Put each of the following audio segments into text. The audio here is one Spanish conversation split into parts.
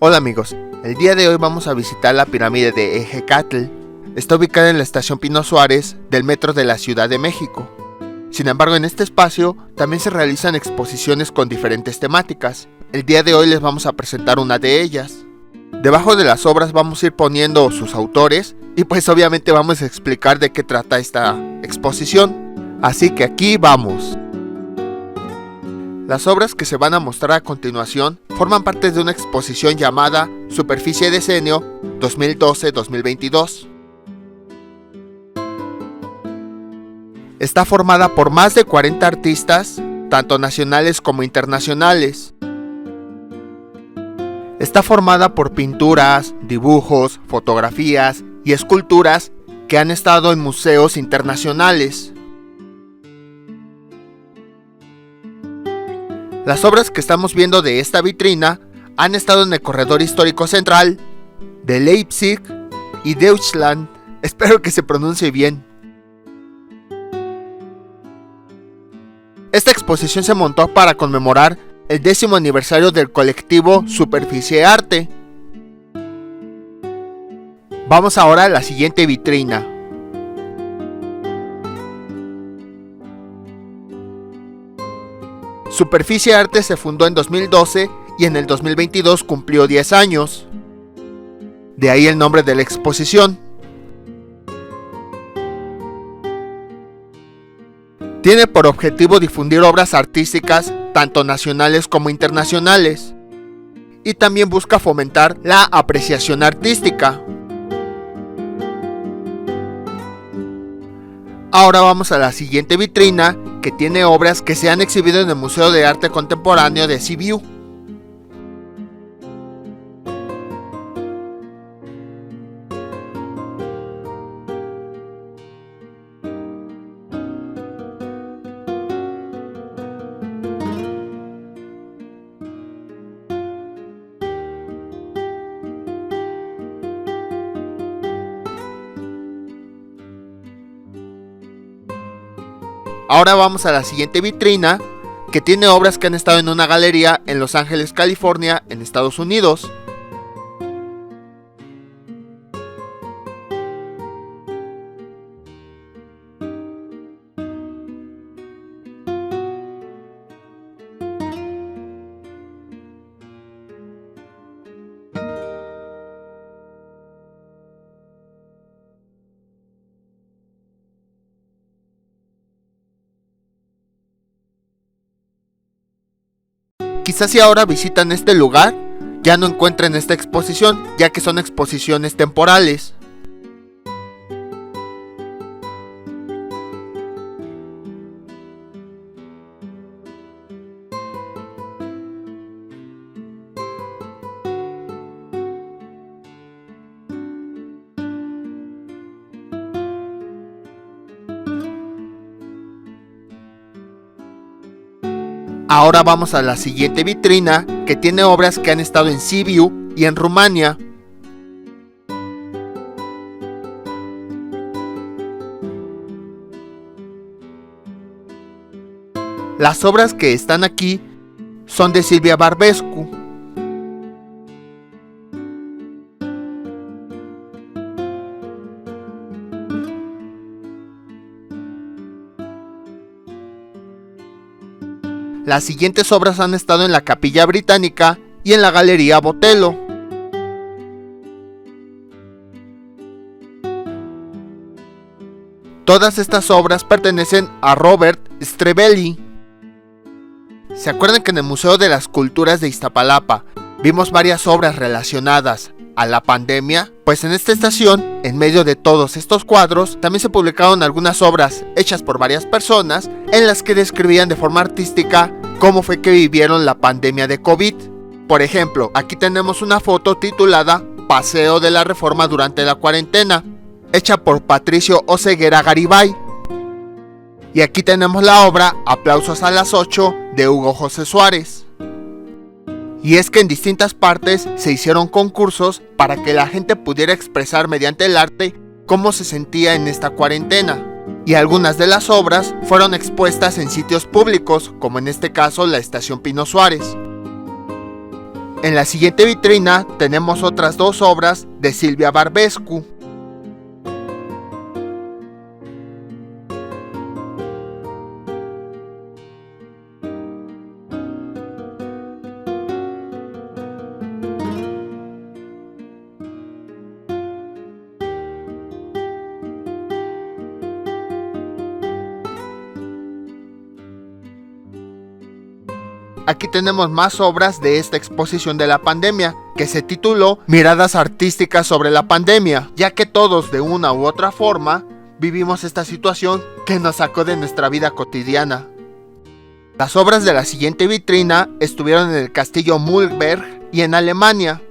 Hola amigos, el día de hoy vamos a visitar la pirámide de Ejecatl. Está ubicada en la estación Pino Suárez del metro de la Ciudad de México. Sin embargo, en este espacio también se realizan exposiciones con diferentes temáticas. El día de hoy les vamos a presentar una de ellas. Debajo de las obras vamos a ir poniendo sus autores y pues obviamente vamos a explicar de qué trata esta exposición. Así que aquí vamos. Las obras que se van a mostrar a continuación forman parte de una exposición llamada Superficie Decenio 2012-2022. Está formada por más de 40 artistas, tanto nacionales como internacionales. Está formada por pinturas, dibujos, fotografías y esculturas que han estado en museos internacionales. Las obras que estamos viendo de esta vitrina han estado en el corredor histórico central de Leipzig y Deutschland. Espero que se pronuncie bien. Esta exposición se montó para conmemorar el 10º aniversario del colectivo Superficie Arte. Vamos ahora a la siguiente vitrina. Superficie Arte se fundó en 2012 y en el 2022 cumplió 10 años. De ahí el nombre de la exposición. Tiene por objetivo difundir obras artísticas tanto nacionales como internacionales. Y también busca fomentar la apreciación artística. Ahora vamos a la siguiente vitrina, que tiene obras que se han exhibido en el Museo de Arte Contemporáneo de Sibiu. Ahora vamos a la siguiente vitrina, que tiene obras que han estado en una galería en Los Ángeles, California, en Estados Unidos. Quizás si ahora visitan este lugar, ya no encuentren esta exposición, ya que son exposiciones temporales. Ahora vamos a la siguiente vitrina, que tiene obras que han estado en Sibiu y en Rumania. Las obras que están aquí son de Silvia Barbescu. Las siguientes obras han estado en la Capilla Británica y en la Galería Botello. Todas estas obras pertenecen a Robert Strebelli. ¿Se acuerdan que en el Museo de las Culturas de Iztapalapa vimos varias obras relacionadas a la pandemia? Pues en esta estación, en medio de todos estos cuadros, también se publicaron algunas obras hechas por varias personas en las que describían de forma artística cómo fue que vivieron la pandemia de COVID. Por ejemplo, aquí tenemos una foto titulada Paseo de la Reforma durante la cuarentena, hecha por Patricio Oseguera Garibay. Y aquí tenemos la obra Aplausos a las 8 de Hugo José Suárez. Y es que en distintas partes se hicieron concursos para que la gente pudiera expresar mediante el arte cómo se sentía en esta cuarentena. Y algunas de las obras fueron expuestas en sitios públicos, como en este caso la estación Pino Suárez. En la siguiente vitrina tenemos otras dos obras de Silvia Barbescu. Aquí tenemos más obras de esta exposición de la pandemia, que se tituló Miradas artísticas sobre la pandemia, ya que todos de una u otra forma vivimos esta situación que nos sacó de nuestra vida cotidiana. Las obras de la siguiente vitrina estuvieron en el Castillo Mühlberg y en Alemania.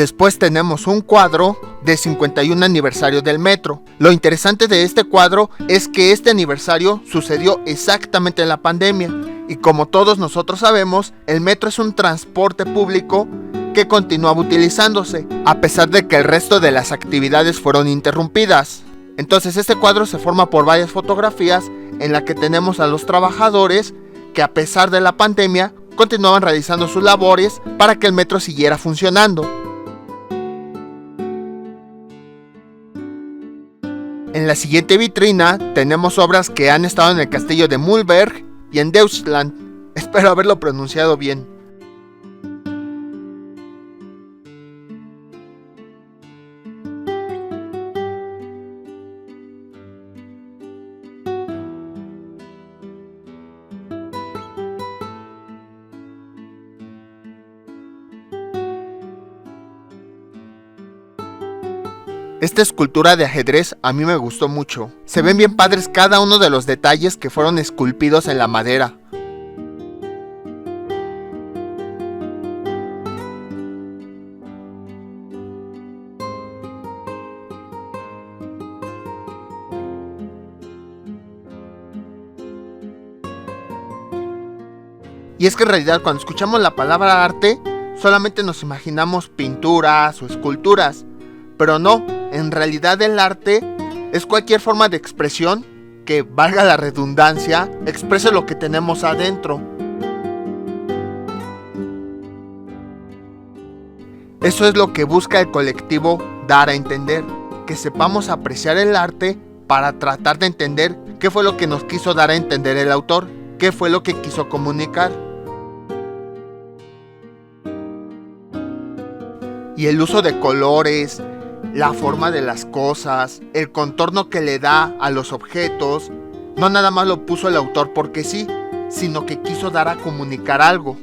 Después tenemos un cuadro de 51 aniversario del metro. Lo interesante de este cuadro es que este aniversario sucedió exactamente en la pandemia. Y como todos nosotros sabemos, el metro es un transporte público que continuaba utilizándose, a pesar de que el resto de las actividades fueron interrumpidas. Entonces este cuadro se forma por varias fotografías en la que tenemos a los trabajadores que a pesar de la pandemia continuaban realizando sus labores para que el metro siguiera funcionando. En la siguiente vitrina tenemos obras que han estado en el castillo de Mühlberg y en Deutschland. Espero haberlo pronunciado bien. Esta escultura de ajedrez a mí me gustó mucho. Se ven bien padres cada uno de los detalles que fueron esculpidos en la madera. Y es que en realidad cuando escuchamos la palabra arte, solamente nos imaginamos pinturas o esculturas. Pero no, en realidad el arte es cualquier forma de expresión que, valga la redundancia, exprese lo que tenemos adentro. Eso es lo que busca el colectivo dar a entender, que sepamos apreciar el arte para tratar de entender qué fue lo que nos quiso dar a entender el autor, qué fue lo que quiso comunicar. Y el uso de colores, la forma de las cosas, el contorno que le da a los objetos, no nada más lo puso el autor porque sí, sino que quiso dar a comunicar algo.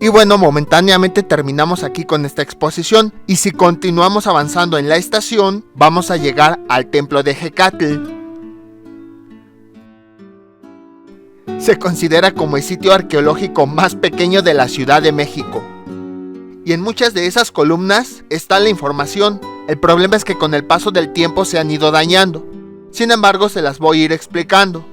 Y bueno, momentáneamente terminamos aquí con esta exposición, y si continuamos avanzando en la estación, vamos a llegar al templo de Hecatl. Se considera como el sitio arqueológico más pequeño de la Ciudad de México. Y en muchas de esas columnas está la información. El problema es que con el paso del tiempo se han ido dañando. Sin embargo, se las voy a ir explicando.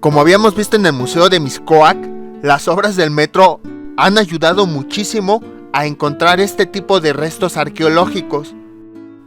Como habíamos visto en el Museo de Mixcoac, las obras del metro han ayudado muchísimo a encontrar este tipo de restos arqueológicos.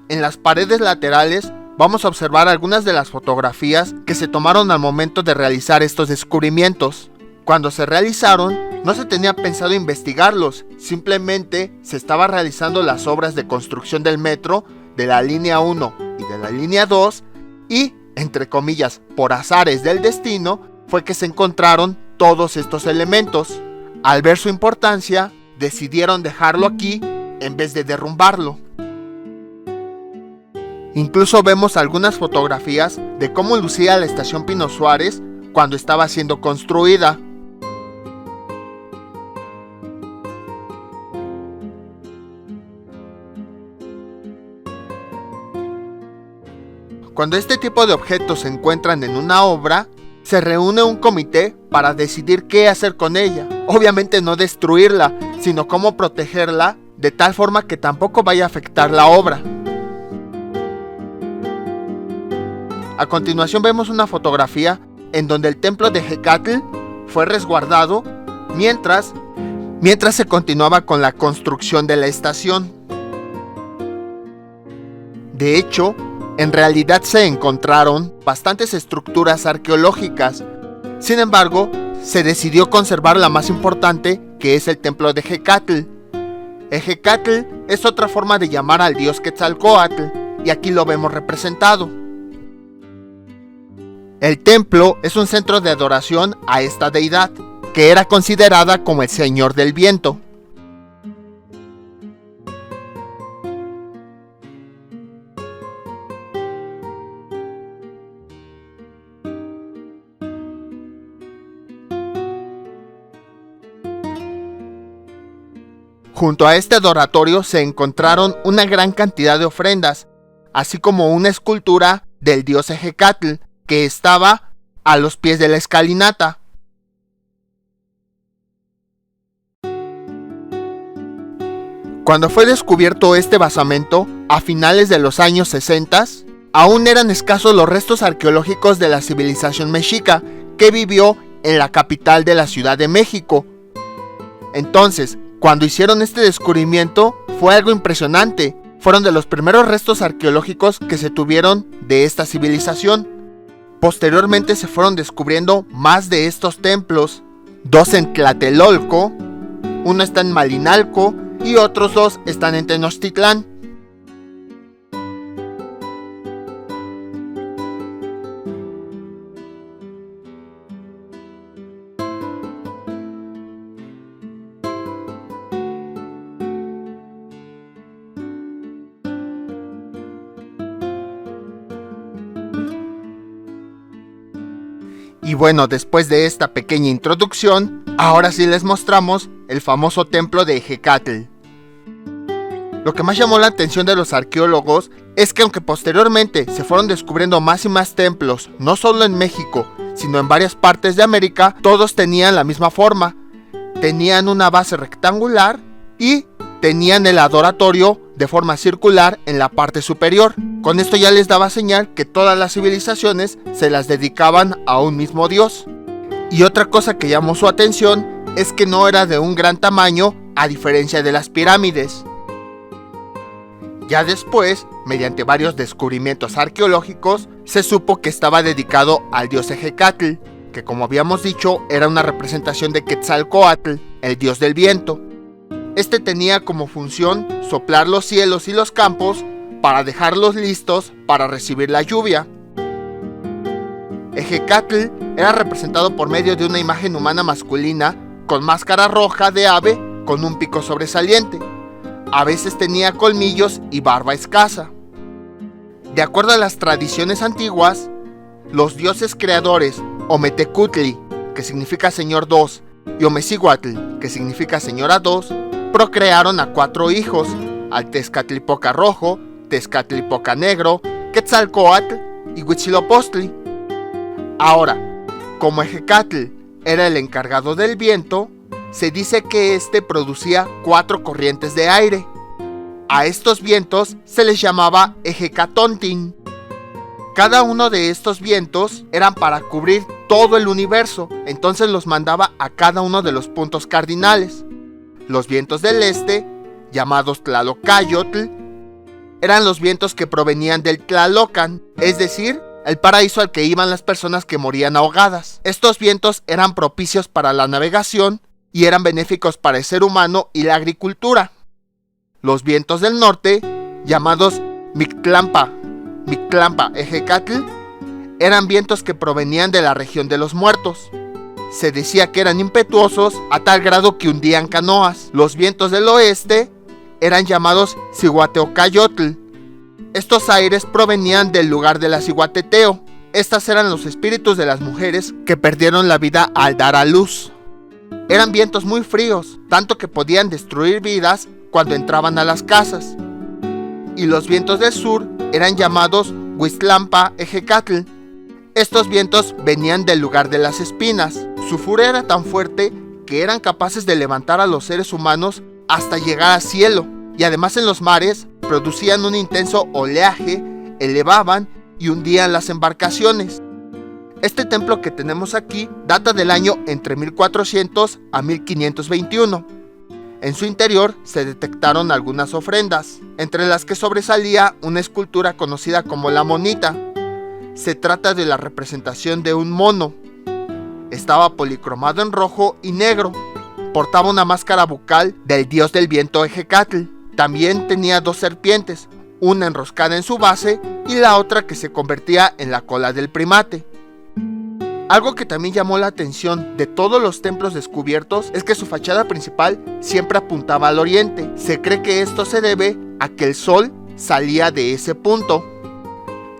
En las paredes laterales vamos a observar algunas de las fotografías que se tomaron al momento de realizar estos descubrimientos. Cuando se realizaron, no se tenía pensado investigarlos, simplemente se estaba realizando las obras de construcción del metro, de la línea 1 y de la línea 2, y, entre comillas, por azares del destino, fue que se encontraron todos estos elementos. Al ver su importancia, decidieron dejarlo aquí en vez de derrumbarlo. Incluso vemos algunas fotografías de cómo lucía la estación Pino Suárez cuando estaba siendo construida. Cuando este tipo de objetos se encuentran en una obra, se reúne un comité para decidir qué hacer con ella. Obviamente no destruirla, sino cómo protegerla de tal forma que tampoco vaya a afectar la obra. A continuación vemos una fotografía en donde el templo de Hecatl fue resguardado mientras se continuaba con la construcción de la estación. De hecho, en realidad se encontraron bastantes estructuras arqueológicas. Sin embargo, se decidió conservar la más importante, que es el templo de Hecatl. Hecatl es otra forma de llamar al dios Quetzalcóatl, y aquí lo vemos representado. El templo es un centro de adoración a esta deidad, que era considerada como el señor del viento. Junto a este adoratorio se encontraron una gran cantidad de ofrendas, así como una escultura del dios Hecatl, que estaba a los pies de la escalinata. Cuando fue descubierto este basamento, a finales de los años 60, aún eran escasos los restos arqueológicos de la civilización mexica que vivió en la capital de la Ciudad de México. Entonces, cuando hicieron este descubrimiento, fue algo impresionante. Fueron de los primeros restos arqueológicos que se tuvieron de esta civilización. Posteriormente se fueron descubriendo más de estos templos, 2 en Tlatelolco, uno está en Malinalco y otros 2 están en Tenochtitlán. Y bueno, después de esta pequeña introducción, ahora sí les mostramos el famoso templo de Hecatl. Lo que más llamó la atención de los arqueólogos es que aunque posteriormente se fueron descubriendo más y más templos, no solo en México, sino en varias partes de América, todos tenían la misma forma. Tenían una base rectangular y tenían el adoratorio de forma circular en la parte superior. Con esto ya les daba señal que todas las civilizaciones se las dedicaban a un mismo dios. Y otra cosa que llamó su atención es que no era de un gran tamaño, a diferencia de las pirámides. Ya después, mediante varios descubrimientos arqueológicos, se supo que estaba dedicado al dios Hecatl, que como habíamos dicho era una representación de Quetzalcóatl, el dios del viento. Este tenía como función soplar los cielos y los campos para dejarlos listos para recibir la lluvia. Hecatl era representado por medio de una imagen humana masculina con máscara roja de ave con un pico sobresaliente. A veces tenía colmillos y barba escasa. De acuerdo a las tradiciones antiguas, los dioses creadores Ometecutli, que significa Señor 2, y Omecihuatl, que significa Señora 2, procrearon a 4 hijos, al Tezcatlipoca Rojo, Tezcatlipoca Negro, Quetzalcóatl y Huitzilopochtli. Ahora, como Hecatl era el encargado del viento, se dice que este producía 4 corrientes de aire. A estos vientos se les llamaba Ejecatontin. Cada uno de estos vientos eran para cubrir todo el universo, entonces los mandaba a cada uno de los puntos cardinales. Los vientos del este, llamados Tlalocayotl, eran los vientos que provenían del Tlalocan, es decir, el paraíso al que iban las personas que morían ahogadas. Estos vientos eran propicios para la navegación y eran benéficos para el ser humano y la agricultura. Los vientos del norte, llamados Mictlampa Ejecatl, eran vientos que provenían de la región de los muertos. Se decía que eran impetuosos a tal grado que hundían canoas. Los vientos del oeste eran llamados Cihuateocayotl. Estos aires provenían del lugar de la Cihuateteo. Estas eran los espíritus de las mujeres que perdieron la vida al dar a luz. Eran vientos muy fríos, tanto que podían destruir vidas cuando entraban a las casas. Y los vientos del sur eran llamados Huiztlampa Ejecatl. Estos vientos venían del lugar de las espinas. Su furia era tan fuerte que eran capaces de levantar a los seres humanos hasta llegar al cielo, y además en los mares producían un intenso oleaje, elevaban y hundían las embarcaciones. Este templo que tenemos aquí data del año entre 1400 a 1521. En su interior se detectaron algunas ofrendas, entre las que sobresalía una escultura conocida como la monita. Se trata de la representación de un mono. Estaba policromado en rojo y negro. Portaba una máscara bucal del dios del viento Ejecatl. También tenía dos serpientes, una enroscada en su base y la otra que se convertía en la cola del primate. Algo que también llamó la atención de todos los templos descubiertos es que su fachada principal siempre apuntaba al oriente. Se cree que esto se debe a que el sol salía de ese punto.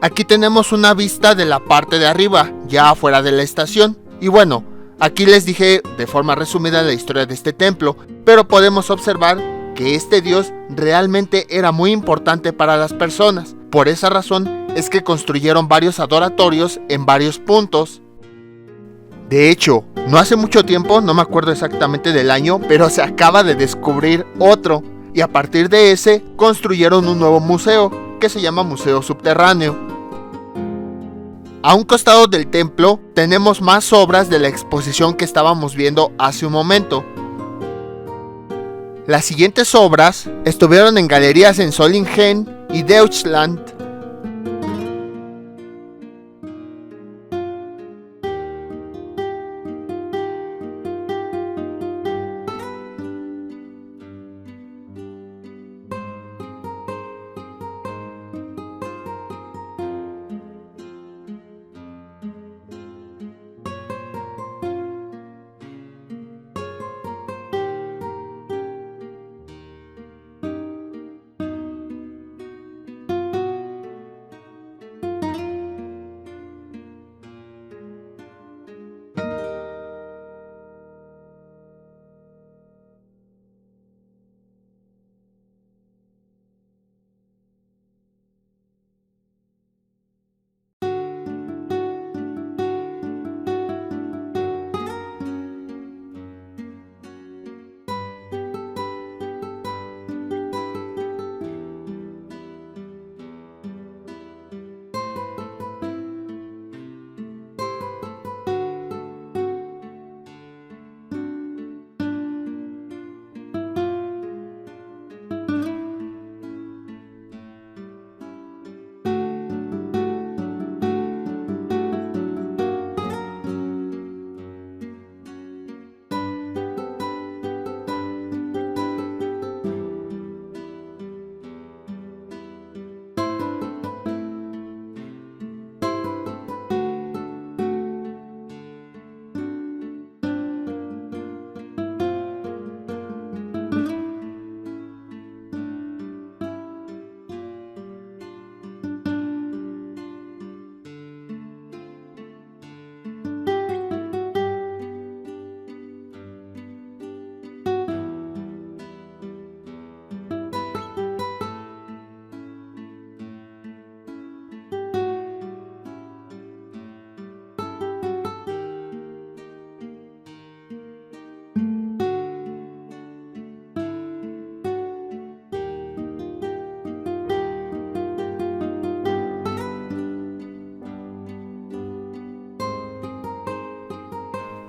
Aquí tenemos una vista de la parte de arriba, ya afuera de la estación. Y bueno, aquí les dije de forma resumida la historia de este templo, pero podemos observar que este dios realmente era muy importante para las personas. Por esa razón es que construyeron varios adoratorios en varios puntos. De hecho, no hace mucho tiempo, no me acuerdo exactamente del año, pero se acaba de descubrir otro, y a partir de ese construyeron un nuevo museo que se llama Museo Subterráneo. A un costado del templo tenemos más obras de la exposición que estábamos viendo hace un momento. Las siguientes obras estuvieron en galerías en Solingen y Deutschland.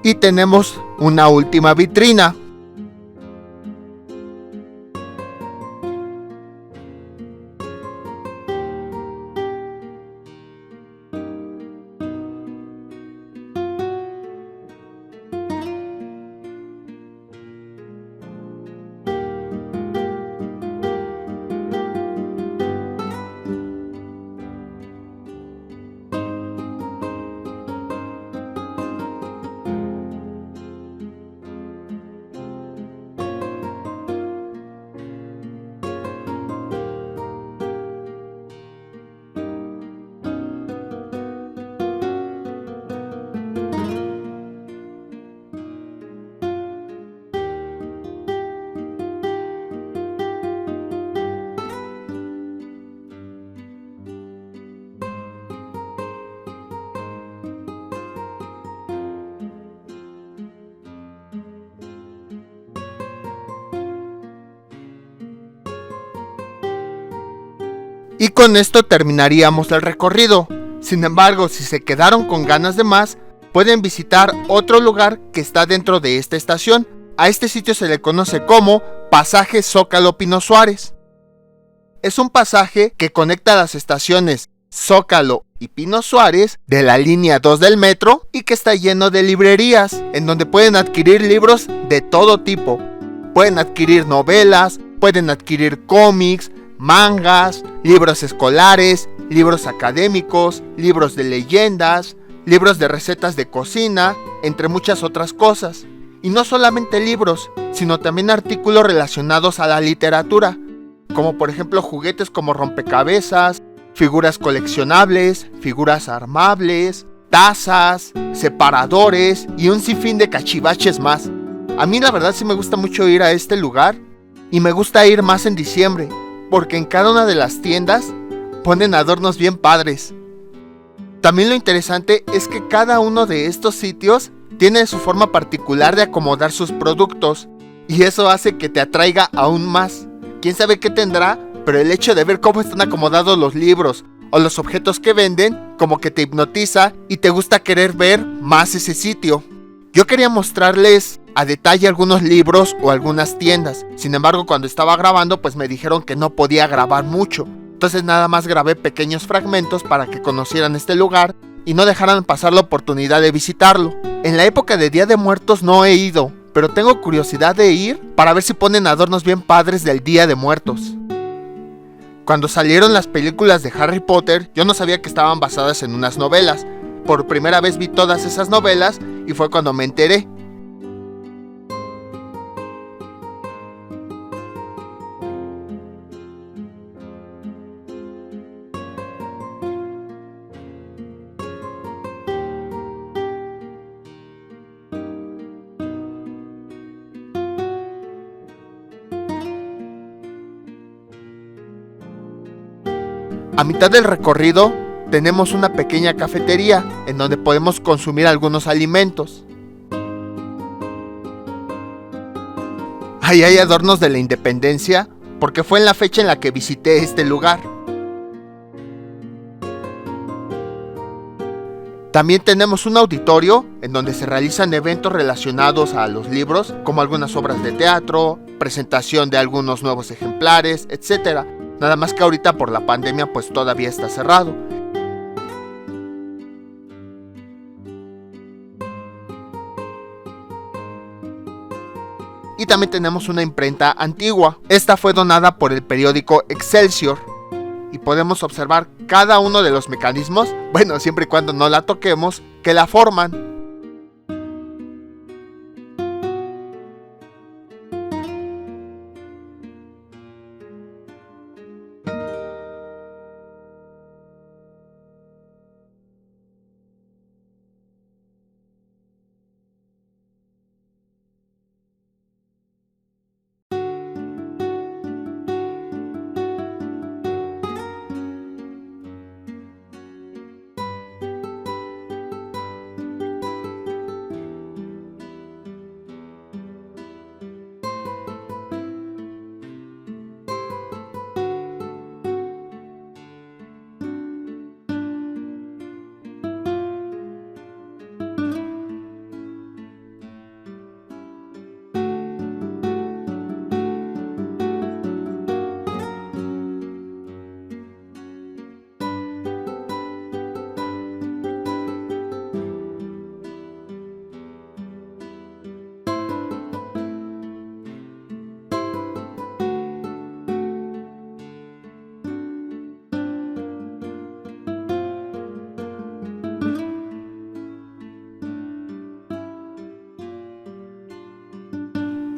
Y tenemos una última vitrina. Y con esto terminaríamos el recorrido. Sin embargo, si se quedaron con ganas de más, pueden visitar otro lugar que está dentro de esta estación. A este sitio se le conoce como Pasaje Zócalo Pino Suárez. Es un pasaje que conecta las estaciones Zócalo y Pino Suárez de la línea 2 del metro y que está lleno de librerías, en donde pueden adquirir libros de todo tipo. Pueden adquirir novelas, pueden adquirir cómics, mangas, libros escolares, libros académicos, libros de leyendas, libros de recetas de cocina, entre muchas otras cosas. Y no solamente libros, sino también artículos relacionados a la literatura, como por ejemplo juguetes como rompecabezas, figuras coleccionables, figuras armables, tazas, separadores y un sinfín de cachivaches más. A mí la verdad sí me gusta mucho ir a este lugar y me gusta ir más en diciembre, porque en cada una de las tiendas ponen adornos bien padres. También lo interesante es que cada uno de estos sitios tiene su forma particular de acomodar sus productos y eso hace que te atraiga aún más. Quién sabe qué tendrá, pero el hecho de ver cómo están acomodados los libros o los objetos que venden, como que te hipnotiza y te gusta querer ver más ese sitio. Yo quería mostrarles a detalle algunos libros o algunas tiendas, sin embargo cuando estaba grabando pues me dijeron que no podía grabar mucho, entonces nada más grabé pequeños fragmentos para que conocieran este lugar y no dejaran pasar la oportunidad de visitarlo. En la época de Día de Muertos no he ido, pero tengo curiosidad de ir para ver si ponen adornos bien padres del Día de Muertos. Cuando salieron las películas de Harry Potter, yo no sabía que estaban basadas en unas novelas. Por primera vez vi todas esas novelas y fue cuando me enteré. A mitad del recorrido tenemos una pequeña cafetería en donde podemos consumir algunos alimentos. Ahí hay adornos de la Independencia porque fue en la fecha en la que visité este lugar. También tenemos un auditorio en donde se realizan eventos relacionados a los libros, como algunas obras de teatro, presentación de algunos nuevos ejemplares, etc. Nada más que ahorita por la pandemia pues todavía está cerrado. Y también tenemos una imprenta antigua. Esta fue donada por el periódico Excelsior. Y podemos observar cada uno de los mecanismos, bueno, siempre y cuando no la toquemos, que la forman.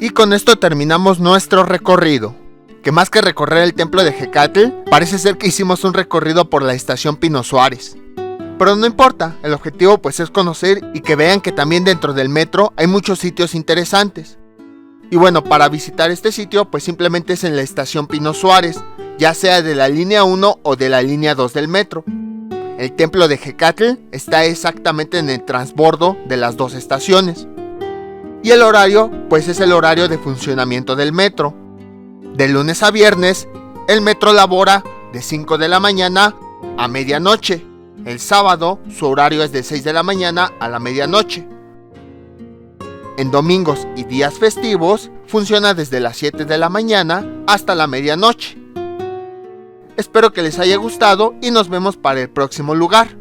Y con esto terminamos nuestro recorrido, que más que recorrer el templo de Jecatl, parece ser que hicimos un recorrido por la estación Pino Suárez. Pero no importa, el objetivo pues es conocer y que vean que también dentro del metro hay muchos sitios interesantes. Y bueno, para visitar este sitio pues simplemente es en la estación Pino Suárez, ya sea de la línea 1 o de la línea 2 del metro. El templo de Jecatl está exactamente en el transbordo de las dos estaciones. Y el horario, pues es el horario de funcionamiento del metro. De lunes a viernes, el metro labora de 5 de la mañana a medianoche. El sábado su horario es de 6 de la mañana a la medianoche. En domingos y días festivos funciona desde las 7 de la mañana hasta la medianoche. Espero que les haya gustado y nos vemos para el próximo lugar.